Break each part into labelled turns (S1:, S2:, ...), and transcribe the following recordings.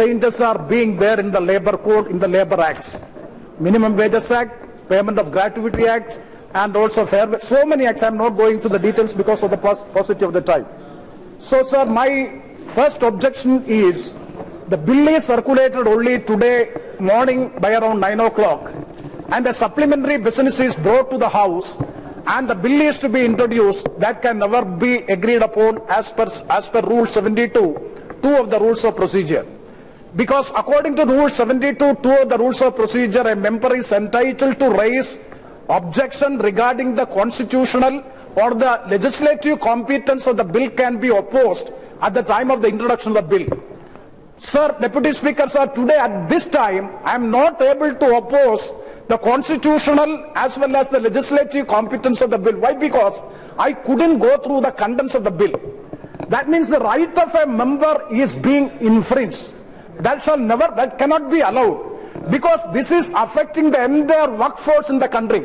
S1: changes are being there in the Labour Code, in the Labour Acts. Minimum Wages Act, Payment of Gratuity Act, and also so many acts. I am not going to the details because of the paucity of the time. So, sir, my first objection is the bill is circulated only today morning by around 9 o'clock, and a supplementary business is brought to the House, and the bill is to be introduced. That can never be agreed upon as per Rule 72, 2 of the Rules of Procedure. Because according to Rule 72, 2 of the Rules of Procedure, a member is entitled to raise objection regarding the constitutional or the legislative competence of the bill can be opposed at the time of the introduction of the bill. Sir, Deputy Speaker, sir, today at this time, I am not able to oppose the constitutional as well as the legislative competence of the bill. Why? Because I couldn't go through the contents of the bill. That means the right of a member is being infringed. That cannot be allowed, because this is affecting the entire workforce in the country.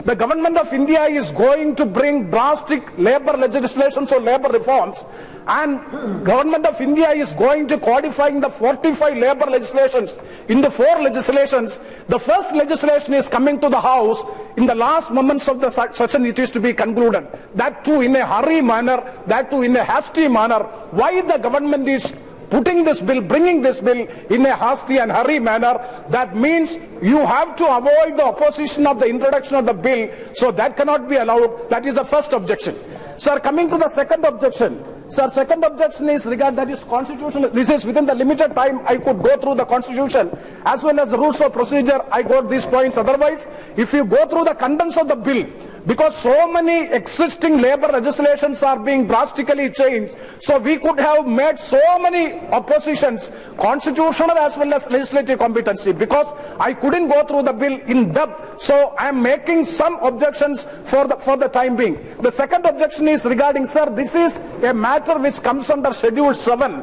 S1: The government of India is going to bring drastic labor legislation or labor reforms, and government of India is going to codifying the 45 labor legislations into 4 legislations. The first legislation is coming to the House in the last moments of the session. It is to be concluded. That too in a hurry manner, that too in a hasty manner. Why the government is putting this bill, bringing this bill in a hasty and hurry manner? That means you have to avoid the opposition of the introduction of the bill, so that cannot be allowed. That is the first objection. Sir, coming to the second objection. Sir, second objection is regard that is constitutional. This is within the limited time I could go through the constitution as well as the rules of procedure. I got these points. Otherwise, if you go through the contents of the bill, because so many existing labor legislations are being drastically changed, so we could have made so many oppositions, constitutional as well as legislative competency, because I couldn't go through the bill in depth. So I am making some objections for the time being. The second objection is regarding, sir, this is a matter which comes under Schedule 7,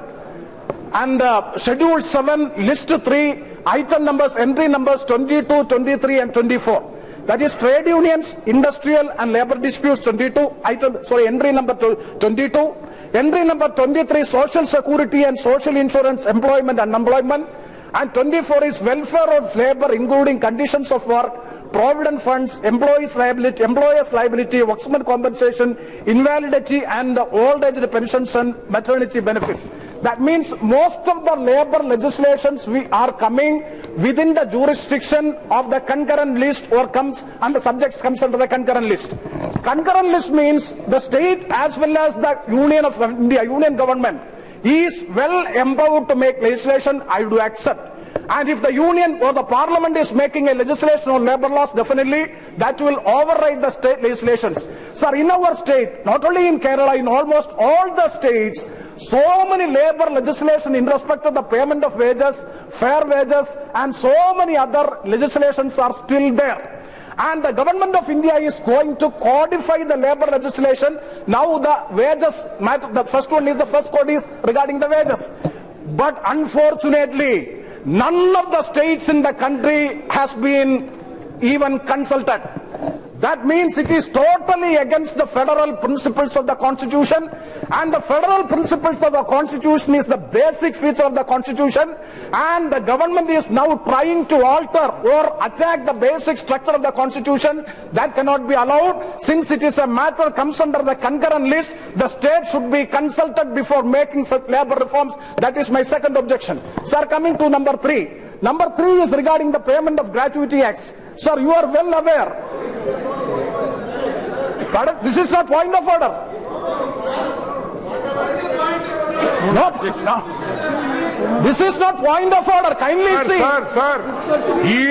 S1: and Schedule 7 list 3 item numbers, entry numbers 22, 23 and 24. That is trade unions, industrial and labor disputes 22, entry number 22. Entry number 23, social security and social insurance, employment and unemployment. And 24 is welfare of labor, including conditions of work, provident funds, employer's liability, workman compensation, invalidity and old age pensions and maternity benefits. That means most of the labor legislations we are coming within the jurisdiction of the concurrent list, or comes and the subjects comes under the concurrent list. Concurrent list means the state as well as the Union of India, Union government, is well empowered to make legislation. I do accept. And if the union or the parliament is making a legislation on labor laws, definitely that will override the state legislations. Sir, in our state, not only in Kerala, in almost all the states, so many labor legislation in respect of the payment of wages, fair wages, and so many other legislations are still there. And the government of India is going to codify the labor legislation. Now the wages matter. The first code is regarding the wages. But unfortunately, none of the states in the country has been even consulted. That means it is totally against the federal principles of the Constitution, and the federal principles of the Constitution is the basic feature of the Constitution, and the government is now trying to alter or attack the basic structure of the Constitution. That cannot be allowed. Since it is a matter comes under the concurrent list, the state should be consulted before making such labor reforms. That is my second objection. Sir, coming to number 3. Number 3 is regarding the payment of gratuity acts. Sir, you are well aware. This is not point of order. No. This is not point of order. Kindly see.
S2: Sir, he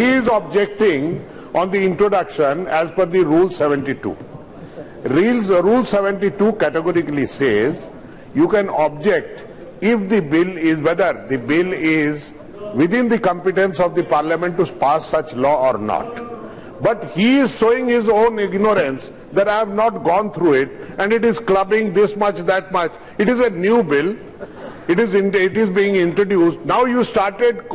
S2: is objecting on the introduction as per the Rule 72. Rule 72 categorically says you can object if the bill is, whether the bill is within the competence of the parliament to pass such law or not. But he is showing his own ignorance that I have not gone through it, and it is clubbing this much, that much. It is a new bill. It is being introduced. Now you started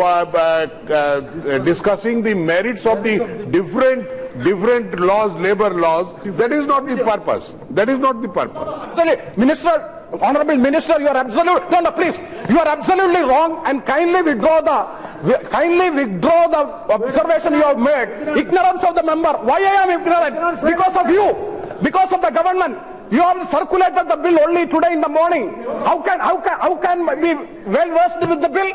S2: discussing the merits of the different laws, labor laws. That is not the purpose. That is not the purpose.
S1: Sorry, Minister, Honorable Minister, you are please. You are absolutely wrong, and kindly withdraw the observation you have made. Ignorance of the member. Why I am ignorant? Because of you. Because of the government. You have circulated the bill only today in the morning. How can be well versed with the bill?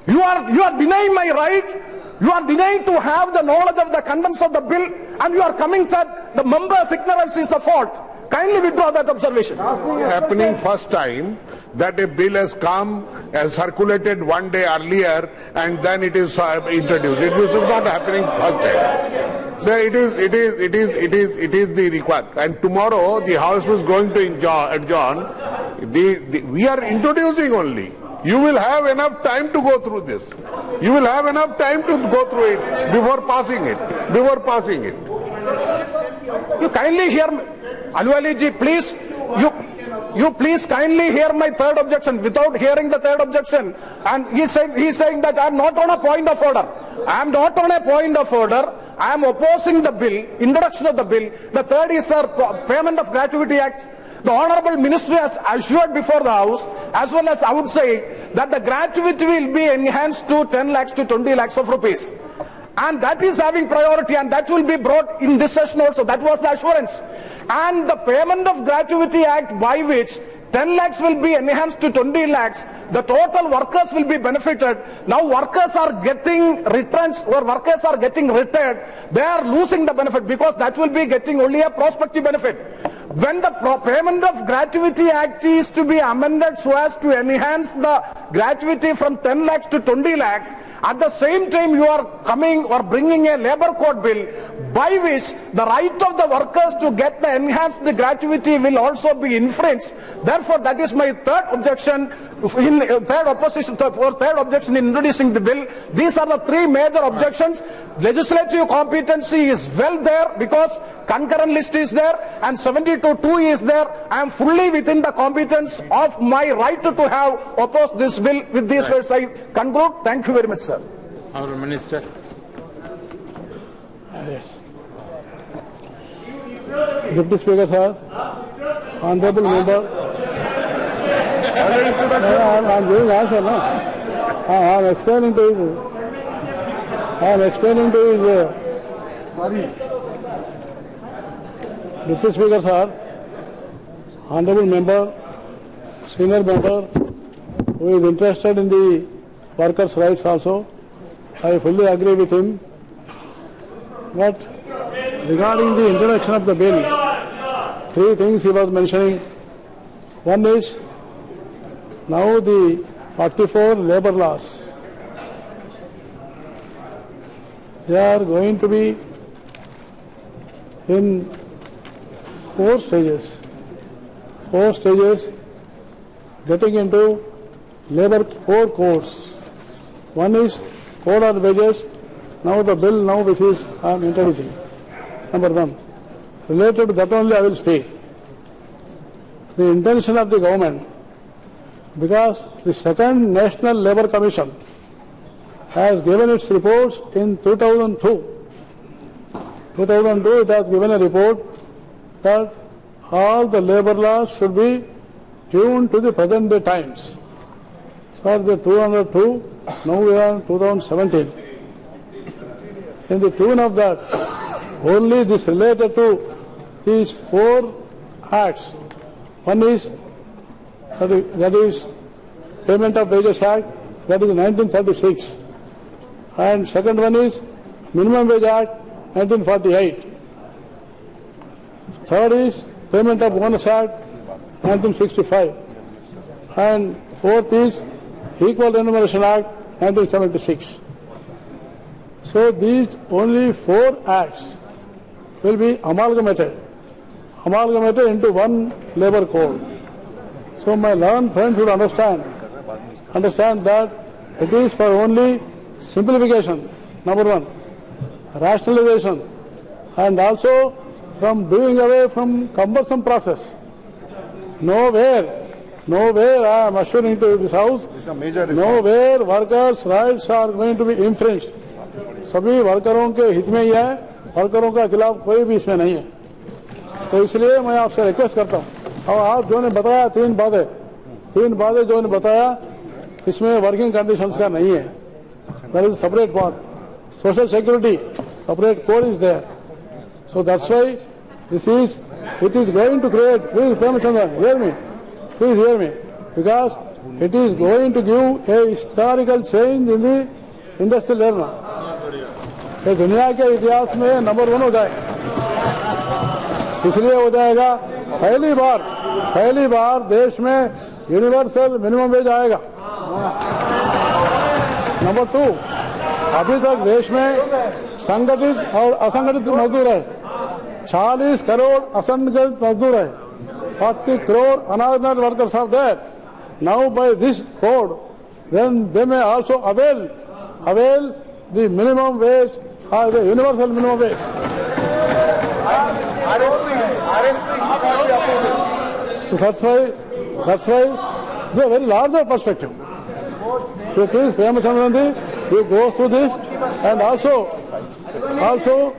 S1: You are denying my right. You are denying to have the knowledge of the contents of the bill, and you are coming that the member's ignorance is the fault. Kindly withdraw that observation.
S2: Happening first time that a bill has come, has circulated one day earlier, and then it is introduced. This is not happening first time. So it is the requirement. And tomorrow the House was going to adjourn. We are introducing only. You will have enough time to go through this. You will have enough time to go through it before passing it.
S1: You kindly hear me. Aluwali ji, please, you please kindly hear my third objection without hearing the third objection. And he's saying that I am not on a point of order. I am not on a point of order. I am opposing the bill, introduction of the bill. The third is the Payment of Gratuity Act. The Honourable Ministry has assured before the House, as well as outside, that the gratuity will be enhanced to 10 lakhs to 20 lakhs of rupees. And that is having priority, and that will be brought in this session also. That was the assurance. And the Payment of Gratuity Act, by which 10 lakhs will be enhanced to 20 lakhs, the total workers will be benefited. Now workers are getting retrenched, or workers are getting retired. They are losing the benefit, because that will be getting only a prospective benefit. When the Payment of Gratuity Act is to be amended so as to enhance the gratuity from 10 lakhs to 20 lakhs, at the same time you are coming or bringing a labour code bill by which the right of the workers to get the enhanced gratuity will also be infringed. Therefore, that is my third objection in third objection in introducing the bill. These are the three major objections. Legislative competency is well there, because concurrent list is there and 72(2) is there. I am fully within the competence of my right to have opposed this bill. With these words I conclude. Thank you very much, sir.
S3: Honourable Minister.
S4: Yes. Deputy Speaker, sir, Honourable Member. I am giving answer, no? I am explaining to you. Deputy Speaker, sir, Honourable Member, Senior Member, who is interested in the workers' rights also, I fully agree with him. But regarding the introduction of the bill, three things he was mentioning. One is, now the 44 labour laws, they are going to be in four stages getting into labour 4 codes. One is code on wages. Now the bill which is I am introducing. Number 1. Related to that only I will speak. The intention of the government, because the second National Labour Commission has given its reports in 2002. It has given a report that all the labour laws should be tuned to the present day times. So the 202, now we are in 2017. In the tune of that, only this related to these 4 acts. One is, that is Payment of Wages Act, that is 1936. And second one is Minimum Wage Act, 1948. Third is Payment of Bonus Act, 1965. And fourth is Equal Remuneration Act, 1976. So these only 4 acts will be amalgamated into one labour code. So my learned friends should understand that it is for only simplification, number 1, rationalization, and also from doing away from cumbersome process. Nowhere I am assuring to this House, nowhere workers' rights are going to be infringed. सभी वर्करों के हित में ही है, वर्करों के खिलाफ कोई भी इसमें नहीं है. तो इसलिए मैं आपसे रिक्वेस्ट करता हूं और आप जो ने बताया तीन बातें जो ने बताया, इसमें वर्किंग कंडीशंस का नहीं है. There is a separate part. Social security, separate core is there. So that's why it is going to create, please Premachandran, hear me, please hear me, because it is going to give a historical change in the industrial area. ये दुनिया के इतिहास में number 1 हो जाए, इसलिए हो जाएगा. पहली बार देश में यूनिवर्सल मिनिमम वेज आएगा. नंबर 2, अभी तक देश में संगठित और असंगठित मजदूर है. 40 करोड़ असंगठित मजदूर है. 40 crore unorganized workers are there. Now by this code, then they may also avail the minimum wage or the universal minimum wage. So that's why it's a very larger perspective. So please, Premachandran, you go through this, and also,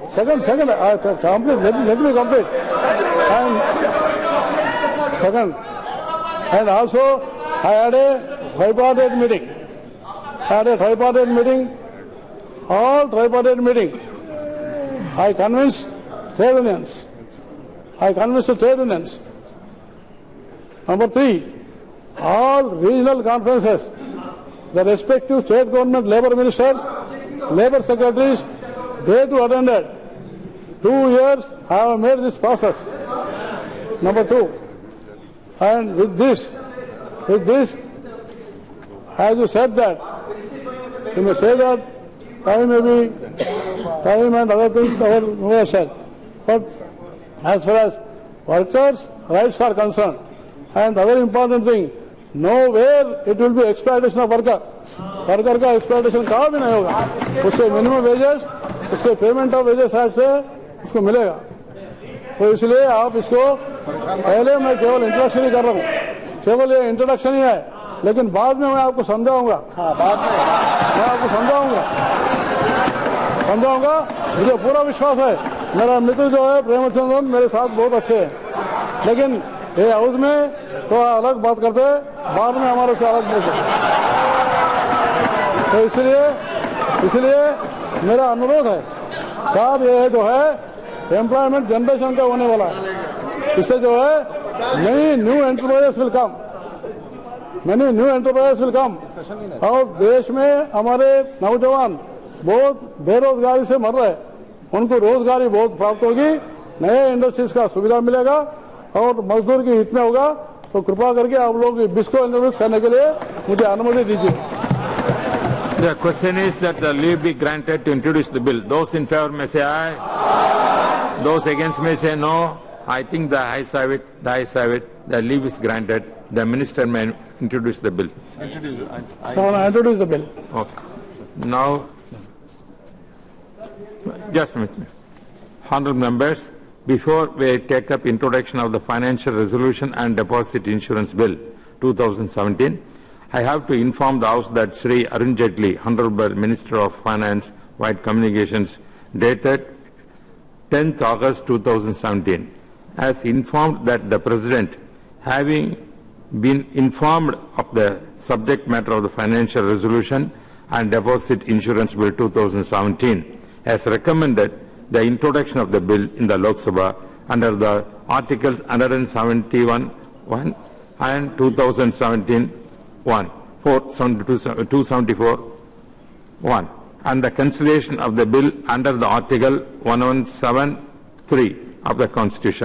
S4: second, let me complete. And second, and also, I had a tripartite meeting. All tripartite meeting. I convinced trade unions. Number 3, all regional conferences, the respective state government labor ministers, labor secretaries, they too attended. 2 years I have made this process. Number 2, and with this, as you said that, you may say that time and other things are said. But as far as workers' rights are concerned, and the other important thing, nowhere it will be exploitation of worker. Worker का exploitation कहाँ भी नहीं होगा. उसके minimum wages, उसके payment of wages से उसको मिलेगा. तो इसलिए आप इसको, पहले मैं केवल इंट्रोडक्शन ही कर रहा हूँ, केवल ये इंट्रोडक्शन ही है, लेकिन बाद में मैं आपको समझाऊंगा. मैं आपको समझाऊंगा. मुझे पूरा विश्वास है, मेरा मित्र जो है प्रेमचंद्रन मेरे साथ बहुत अच्छे हैं, लेकिन ये हाउस में तो अलग बात करते हैं, बाद में हमारे से अलग बोलते हैं. तो इसलिए मेरा अनुरोध है साहब, ये जो है एम्प्लॉयमेंट जनरेशन का होने वाला है. इससे जो है money new enterprises will come. और देश में हमारे नौजवान बहुत बेरोजगारी से मर रहे हैं, उनको रोजगारी बहुत प्राप्त होगी, नए इंडस्ट्रीज का सुविधा मिलेगा और मजदूर के हित में होगा. तो कृपा करके आप लोग बिस्को इंट्रोड्यूस करने के लिए मुझे अनुमति दीजिए.
S3: The question is that the leave be granted to introduce the bill. Those in favor may say aye. Those against may say no. I think the ayes have it. The leave is granted. The minister may introduce the bill.
S4: So I introduce the bill.
S3: Okay. Now, just a minute. Honorable members, before we take up introduction of the Financial Resolution and Deposit Insurance Bill 2017, I have to inform the House that Sri Arun Jaitley, Honorable Minister of Finance, White Communications, dated 10th August 2017, has informed that the President, having been informed of the subject matter of the Financial Resolution and Deposit Insurance Bill 2017, has recommended the introduction of the bill in the LoK SABHA under the Articles 171(1) and 2017(1), 274(1), and the consideration of the bill under the Article 117(3) of the Constitution.